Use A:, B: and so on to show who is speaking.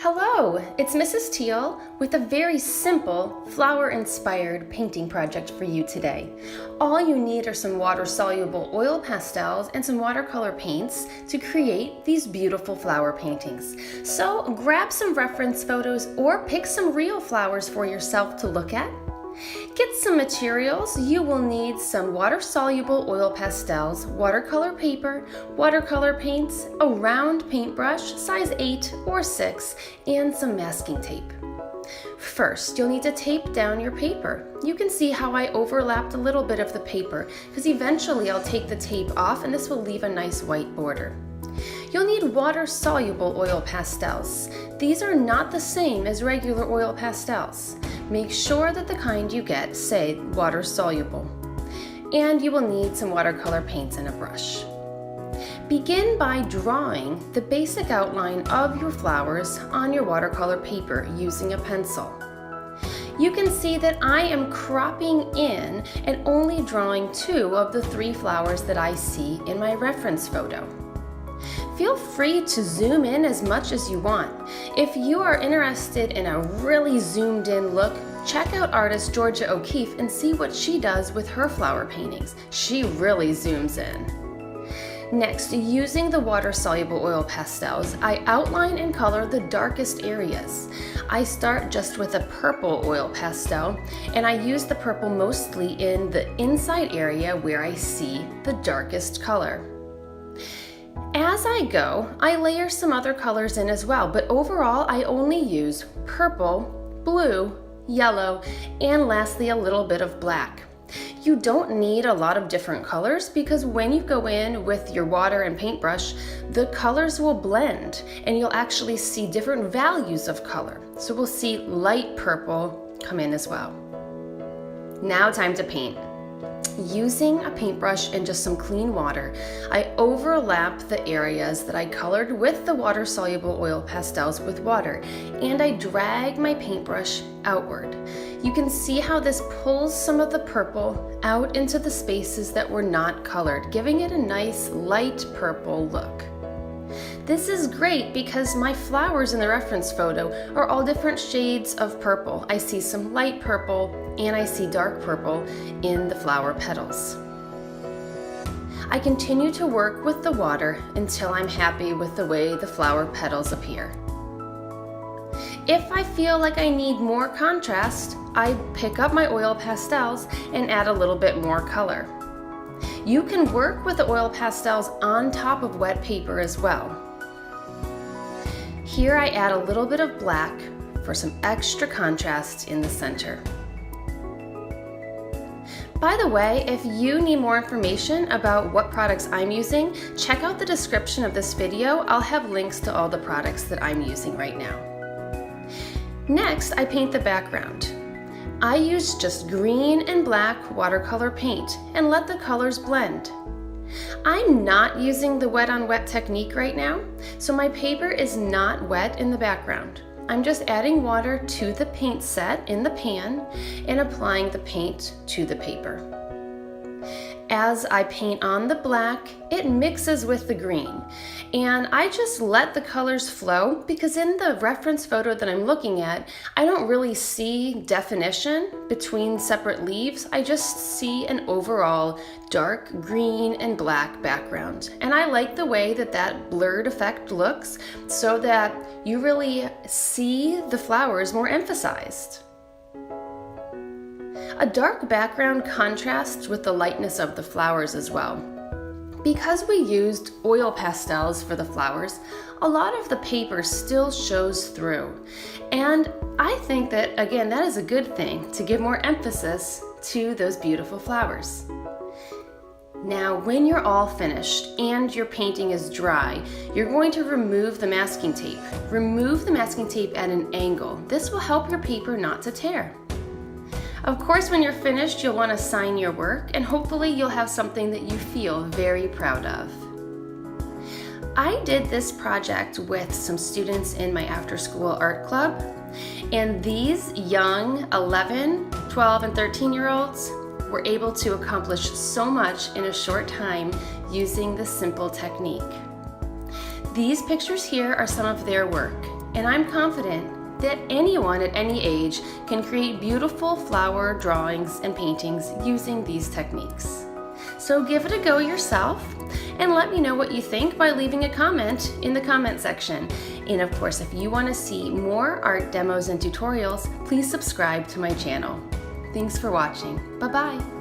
A: Hello, it's Mrs. Teal with a very simple flower-inspired painting project for you today. All you need are some water-soluble oil pastels and some watercolor paints to create these beautiful flower paintings. So grab some reference photos or pick some real flowers for yourself to look at. Get some materials. You will need some water-soluble oil pastels, watercolor paper, watercolor paints, a round paintbrush, size 8 or 6, and some masking tape. First, you'll need to tape down your paper. You can see how I overlapped a little bit of the paper because eventually I'll take the tape off and this will leave a nice white border. You'll need water-soluble oil pastels. These are not the same as regular oil pastels. Make sure that the kind you get say water-soluble. And you will need some watercolor paints and a brush. Begin by drawing the basic outline of your flowers on your watercolor paper using a pencil. You can see that I am cropping in and only drawing 2 of the 3 flowers that I see in my reference photo. Feel free to zoom in as much as you want. If you are interested in a really zoomed in look, check out artist Georgia O'Keeffe and see what she does with her flower paintings. She really zooms in. Next, using the water-soluble oil pastels, I outline and color the darkest areas. I start just with a purple oil pastel, and I use the purple mostly in the inside area where I see the darkest color. As I go, I layer some other colors in as well, but overall I only use purple, blue, yellow, and lastly a little bit of black. You don't need a lot of different colors because when you go in with your water and paintbrush, the colors will blend and you'll actually see different values of color. So we'll see light purple come in as well. Now time to paint. Using a paintbrush and just some clean water, I overlap the areas that I colored with the water-soluble oil pastels with water, and I drag my paintbrush outward. You can see how this pulls some of the purple out into the spaces that were not colored, giving it a nice light purple look. This is great because my flowers in the reference photo are all different shades of purple. I see some light purple and I see dark purple in the flower petals. I continue to work with the water until I'm happy with the way the flower petals appear. If I feel like I need more contrast, I pick up my oil pastels and add a little bit more color. You can work with the oil pastels on top of wet paper as well. Here I add a little bit of black for some extra contrast in the center. By the way, if you need more information about what products I'm using, check out the description of this video. I'll have links to all the products that I'm using right now. Next, I paint the background. I use just green and black watercolor paint and let the colors blend. I'm not using the wet on wet technique right now, so my paper is not wet in the background. I'm just adding water to the paint set in the pan and applying the paint to the paper. As I paint on the black, it mixes with the green, and I just let the colors flow because in the reference photo that I'm looking at, I don't really see definition between separate leaves. I just see an overall dark green and black background, and I like the way that that blurred effect looks so that you really see the flowers more emphasized. A dark background contrasts with the lightness of the flowers as well. Because we used oil pastels for the flowers, a lot of the paper still shows through. And I think that, again, that is a good thing to give more emphasis to those beautiful flowers. Now, when you're all finished and your painting is dry, you're going to remove the masking tape. Remove the masking tape at an angle. This will help your paper not to tear. Of course, when you're finished, you'll want to sign your work, and hopefully you'll have something that you feel very proud of. I did this project with some students in my after-school art club, and these young 11, 12, and 13-year-olds were able to accomplish so much in a short time using this simple technique. These pictures here are some of their work, and I'm confident that anyone at any age can create beautiful flower drawings and paintings using these techniques. So give it a go yourself and let me know what you think by leaving a comment in the comment section. And of course, if you want to see more art demos and tutorials, please subscribe to my channel. Thanks for watching. Bye-bye.